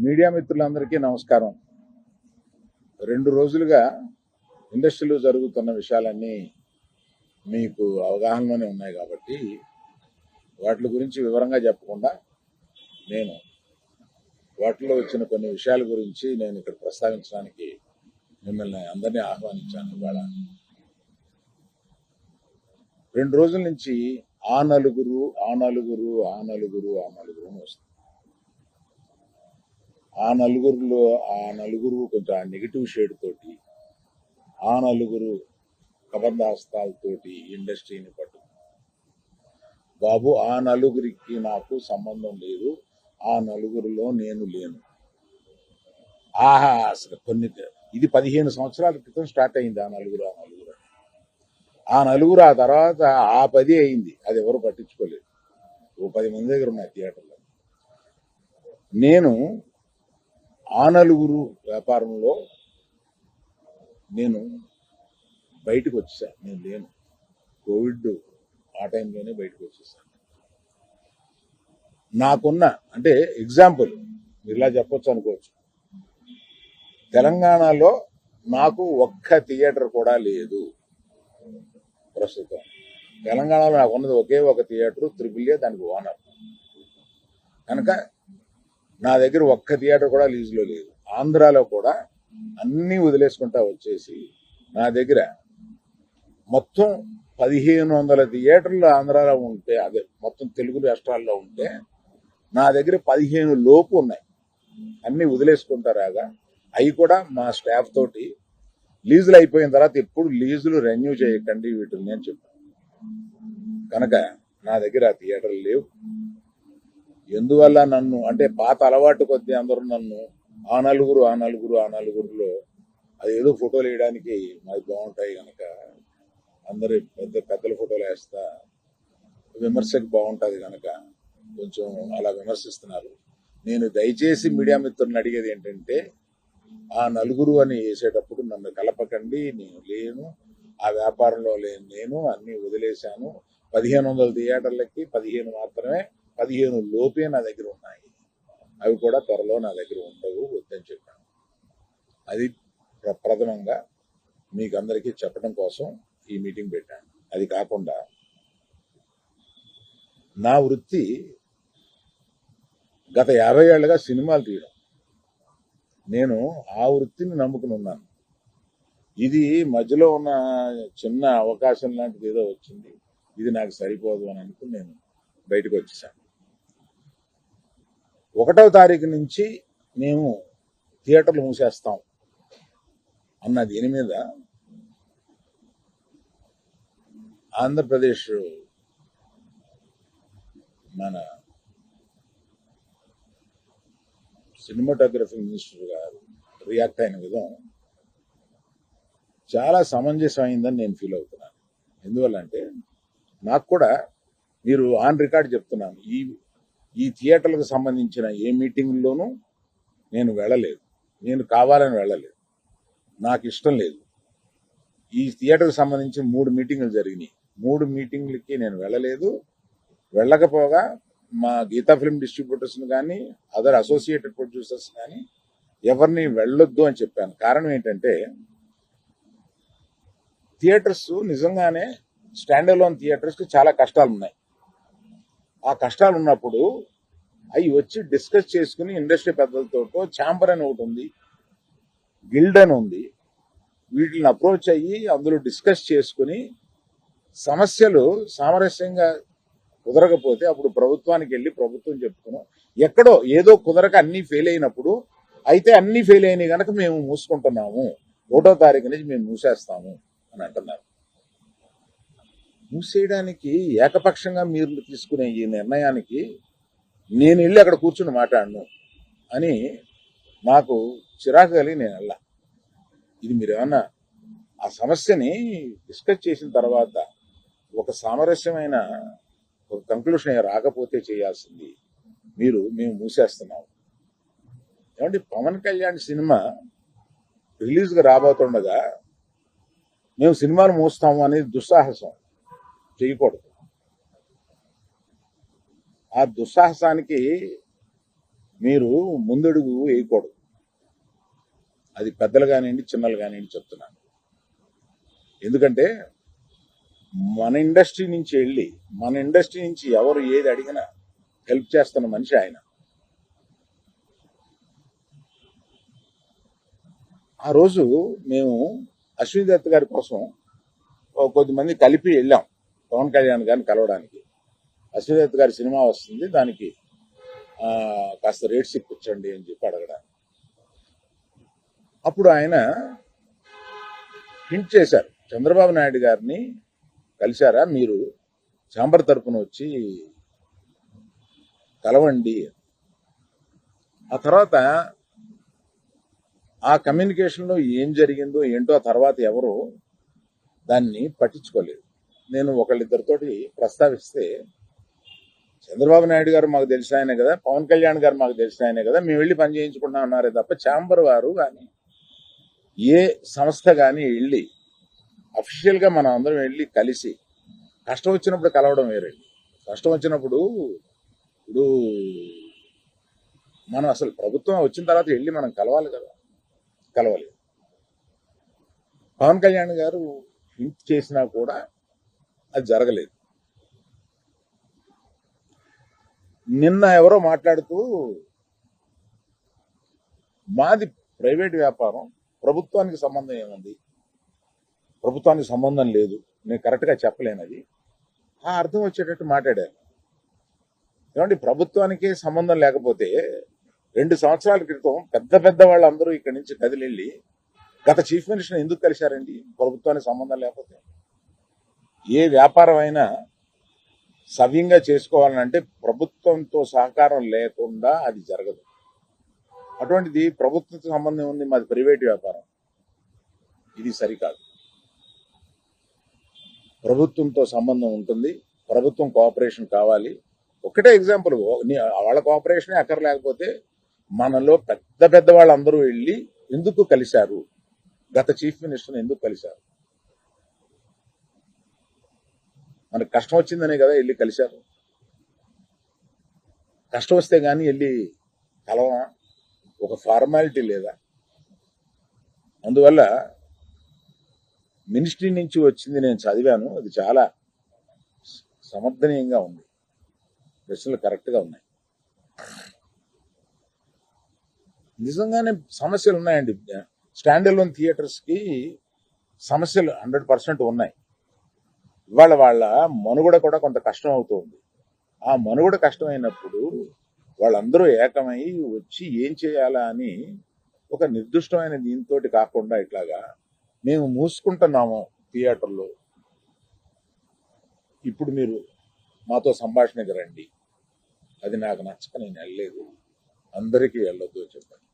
Media మిత్రులందరికీ నమస్కారం. 2 రోజులుగా ఇండస్ట్రీలో జరుగుతున్న విషయాలన్నీ మీకు అవగాహనలోనే ఉన్నాయి కాబట్టి వాటి గురించి వివరంగా చెప్పకుండా నేను వాటిలో వచ్చిన కొన్ని విషయాల గురించి నేను ఇక్కడ ప్రస్తావించడానికి మిమ్మల్ని అందరినీ ఆహ్వానించాను. ఇవాళ 2 రోజుల నుంచి ఆ నలుగురు అని వస్తుంది. ఆ నలుగురు కొంచెం నెగిటివ్ షేడ్ తోటి, ఆ నలుగురు కబంధాస్తాలతోటి ఇండస్ట్రీని పట్టు. బాబు, ఆ నలుగురికి నాకు సంబంధం లేదు, ఆ నలుగురిలో నేను లేను. అసలు ఇది 15 సంవత్సరాల క్రితం స్టార్ట్ అయింది. ఆ నలుగురు ఆ తర్వాత ఆ 10 అయింది. అది ఎవరు పట్టించుకోలేదు. ఓ 10 మంది దగ్గర ఉన్నాయి థియేటర్లో. నేను ఆ నలుగురు వ్యాపారంలో నేను బయటకు వచ్చేసాను. నేను లేను. కోవిడ్ ఆ టైంలోనే బయటకు వచ్చేసాను. నాకున్న అంటే ఎగ్జాంపుల్ ఇలా చెప్పొచ్చు అనుకోవచ్చు. తెలంగాణలో నాకు ఒక్క థియేటర్ కూడా లేదు ప్రస్తుతం. తెలంగాణలో నాకు ఉన్నది ఒకే ఒక థియేటర్, త్రిబుల్ ఏ, దానికి ఓనర్. కనుక నా దగ్గర ఒక్క థియేటర్ కూడా లీజులో లేదు. ఆంధ్రాలో కూడా అన్నీ వదిలేసుకుంటా వచ్చేసి నా దగ్గర మొత్తం 1500 థియేటర్లు ఆంధ్రాలో ఉంటే, అదే మొత్తం తెలుగు రాష్ట్రాల్లో ఉంటే నా దగ్గర 15 లోపు ఉన్నాయి. అన్నీ వదిలేసుకుంటారాగా అవి కూడా మా స్టాఫ్ తోటి లీజులు అయిపోయిన తర్వాత ఎప్పుడు లీజులు రెన్యూ చేయకండి వీటిని అని చెప్పాను. కనుక నా దగ్గర ఆ థియేటర్లు లేవు. ఎందువల్ల నన్ను అంటే పాత అలవాటు కొద్దీ అందరూ నన్ను ఆ నలుగురులో అది ఏదో ఫోటోలు వేయడానికి మాది బాగుంటాయి కనుక అందరు పెద్దల ఫోటోలు వేస్తా, విమర్శకు బాగుంటుంది కనుక కొంచెం అలా విమర్శిస్తున్నారు. నేను దయచేసి మీడియా మిత్రులను అడిగేది ఏంటంటే, ఆ నలుగురు అని వేసేటప్పుడు నన్ను కలపకండి. నేను లేను, ఆ వ్యాపారంలో లేను. నేను అన్ని వదిలేశాను. 1500 థియేటర్లకి 15 మాత్రమే, 15 లోపే నా దగ్గర ఉన్నాయి. అవి కూడా త్వరలో నా దగ్గర ఉండవు, వద్దని చెప్పాను. అది ప్రథమంగా మీకు అందరికీ చెప్పడం కోసం ఈ మీటింగ్ పెట్టాను. అది కాకుండా నా వృత్తి గత 50 ఏళ్లుగా సినిమాలు తీయడం. నేను ఆ వృత్తిని నమ్ముకుని ఉన్నాను. ఇది మధ్యలో ఉన్న చిన్న అవకాశం లాంటిది ఏదో వచ్చింది, ఇది నాకు సరిపోదు అని అనుకుని నేను బయటకు వచ్చేసాను. 1వ తారీఖు నుంచి మేము థియేటర్లు మూసేస్తాం అన్న దీని మీద ఆంధ్రప్రదేశ్ మన సినిమాటోగ్రఫీ మినిస్టర్ గారు రియాక్ట్ అయిన విధం చాలా సమంజసమైందని నేను ఫీల్ అవుతున్నాను. ఎందువల్లంటే నాకు కూడా మీరు ఆన్ రికార్డ్ చెప్తున్నాను, ఈ థియేటర్లకు సంబంధించిన ఏ మీటింగ్లోనూ నేను వెళ్ళలేదు. నేను కావాలని వెళ్ళలేదు, నాకు ఇష్టం లేదు. ఈ థియేటర్కి సంబంధించి 3 మీటింగులు జరిగినాయి. 3 మీటింగ్లకి నేను వెళ్ళలేదు. వెళ్ళకపోగా మా గీతా ఫిల్మ్ డిస్ట్రిబ్యూటర్స్ని కానీ అదర్ అసోసియేటెడ్ ప్రొడ్యూసర్స్ కానీ ఎవరిని వెళ్ళొద్దు అని చెప్పాను. కారణం ఏంటంటే, థియేటర్స్ నిజంగానే స్టాండ్ అలోన్ థియేటర్స్కి చాలా కష్టాలు ఉన్నాయి. ఆ కష్టాలు ఉన్నప్పుడు అవి వచ్చి డిస్కస్ చేసుకుని ఇండస్ట్రీ పెద్దలతో ఛాంబర్ అని ఒకటి ఉంది, గిల్డ్ అని ఉంది, వీటిని అప్రోచ్ అయ్యి అందులో డిస్కస్ చేసుకుని సమస్యలు సామరస్యంగా కుదరకపోతే అప్పుడు ప్రభుత్వానికి వెళ్ళి ప్రభుత్వం చెప్పుకున్నాం. ఎక్కడో ఏదో కుదరక అన్నీ ఫెయిల్ అయినప్పుడు అయితే అన్నీ ఫెయిల్ అయినాయి కనుక మేము మూసుకుంటున్నాము, 1వ తారీఖు నుంచి మేము మూసేస్తాము అని అంటున్నారు. మూసేయడానికి ఏకపక్షంగా మీరు తీసుకునే ఈ నిర్ణయానికి నేను వెళ్ళి అక్కడ కూర్చుని మాట్లాడను అని నాకు చిరాకు కలిగి నేను వెళ్ళా. ఇది మీరు ఏమన్నా ఆ సమస్యని డిస్కస్ చేసిన తర్వాత ఒక సామరస్యమైన ఒక కంక్లూషన్ రాకపోతే చేయాల్సింది మేము మూసేస్తున్నాం. ఏమంటే పవన్ కళ్యాణ్ సినిమా రిలీజ్గా రాబోతుండగా మేము సినిమాలు మూస్తాము అనేది దుస్సాహసం చేయకూడదు. ఆ దుస్సాహసానికి మీరు ముందడుగు వేయకూడదు. అది పెద్దలు కానివ్వండి, చిన్నలు కానివ్వండి చెప్తున్నాను. ఎందుకంటే మన ఇండస్ట్రీ నుంచి ఎవరు ఏది అడిగినా హెల్ప్ చేస్తున్న మనిషి ఆయన. ఆ రోజు మేము అశ్విని దత్ గారి కోసం కొద్దిమంది కలిపి వెళ్ళాం పవన్ కళ్యాణ్ గారిని కలవడానికి. అశ్విని దత్ గారి సినిమా వస్తుంది, దానికి కాస్త రేట్స్ ఇప్పించండి అని చెప్పి అడగడానికి. అప్పుడు ఆయన హింట్ చేశారు, చంద్రబాబు నాయుడు గారిని కలిశారా మీరు, ఛాంబర్ తరపున వచ్చి కలవండి. ఆ తర్వాత ఆ కమ్యూనికేషన్లో ఏం జరిగిందో ఏంటో ఆ తర్వాత ఎవరు దాన్ని పట్టించుకోలేదు. నేను ఒకళ్ళిద్దరితోటి ప్రస్తావిస్తే, చంద్రబాబు నాయుడు గారు మాకు తెలిసిన ఆయనే కదా, పవన్ కళ్యాణ్ గారు మాకు తెలిసిన ఆయనే కదా, మేము వెళ్ళి పని చేయించుకుంటాం అన్నారే తప్ప ఛాంబర్ వారు కానీ ఏ సంస్థ కానీ వెళ్ళి అఫీషియల్గా మనం అందరం వెళ్ళి కలిసి కష్టం వచ్చినప్పుడు కలవడం వేరే. కష్టం వచ్చినప్పుడు ఇప్పుడు మనం అసలు ప్రభుత్వం వచ్చిన తర్వాత వెళ్ళి మనం కలవాలి కదా, కలవాలి. పవన్ కళ్యాణ్ గారు హింట్ చేసినా కూడా అది జరగలేదు. నిన్న ఎవరో మాట్లాడుతూ, మాది ప్రైవేట్ వ్యాపారం, ప్రభుత్వానికి సంబంధం ఏముంది, ప్రభుత్వానికి సంబంధం లేదు, నేను కరెక్ట్గా చెప్పలేను, అది ఆ అర్థం వచ్చేటట్టు మాట్లాడారు. ఏమంటే ప్రభుత్వానికి సంబంధం లేకపోతే 2 సంవత్సరాల క్రితం పెద్ద వాళ్ళందరూ ఇక్కడి నుంచి కదిలిళ్ళి గత చీఫ్ మినిస్టర్ ఎందుకు కలిశారండి? ప్రభుత్వానికి సంబంధం లేకపోతే. ఏ వ్యాపారం అయినా సవ్యంగా చేసుకోవాలంటే ప్రభుత్వంతో సహకారం లేకుండా అది జరగదు. అటువంటిది ప్రభుత్వంతో సంబంధం ఉంది, మాది ప్రైవేట్ వ్యాపారం, ఇది సరికాదు. ప్రభుత్వంతో సంబంధం ఉంటుంది, ప్రభుత్వం కోఆపరేషన్ కావాలి. ఒకటే ఎగ్జాంపుల్, వాళ్ళ కోఆపరేషనే అక్కర్లేకపోతే మనలో పెద్ద వాళ్ళందరూ వెళ్ళి ఎందుకు కలిశారు, గత చీఫ్ మినిస్టర్ని ఎందుకు కలిశారు? మనకు కష్టం వచ్చిందనే కదా వెళ్ళి కలిశారు. కష్టం వస్తే కానీ వెళ్ళి కలవా? ఒక ఫార్మాలిటీ లేదా? అందువల్ల మినిస్ట్రీ నుంచి వచ్చింది నేను చదివాను, అది చాలా సమర్థనీయంగా ఉంది, ప్రశ్నలు కరెక్ట్గా ఉన్నాయి. నిజంగానే సమస్యలు ఉన్నాయండి. స్టాండ్ అలోన్ థియేటర్స్కి సమస్యలు 100% ఉన్నాయి. ఇవాళ వాళ్ళ మనుగడ కూడా కొంత కష్టం అవుతుంది. ఆ మనుగడ కష్టమైనప్పుడు వాళ్ళందరూ ఏకమై వచ్చి ఏం చేయాలా అని ఒక నిర్దిష్టమైన దీంతో కాకుండా ఇట్లాగా మేము మూసుకుంటున్నాము థియేటర్లో, ఇప్పుడు మీరు మాతో సంభాషణకి రండి, అది నాకు నచ్చక నేను వెళ్ళలేదు, అందరికీ వెళ్ళొద్దు అని చెప్పాను.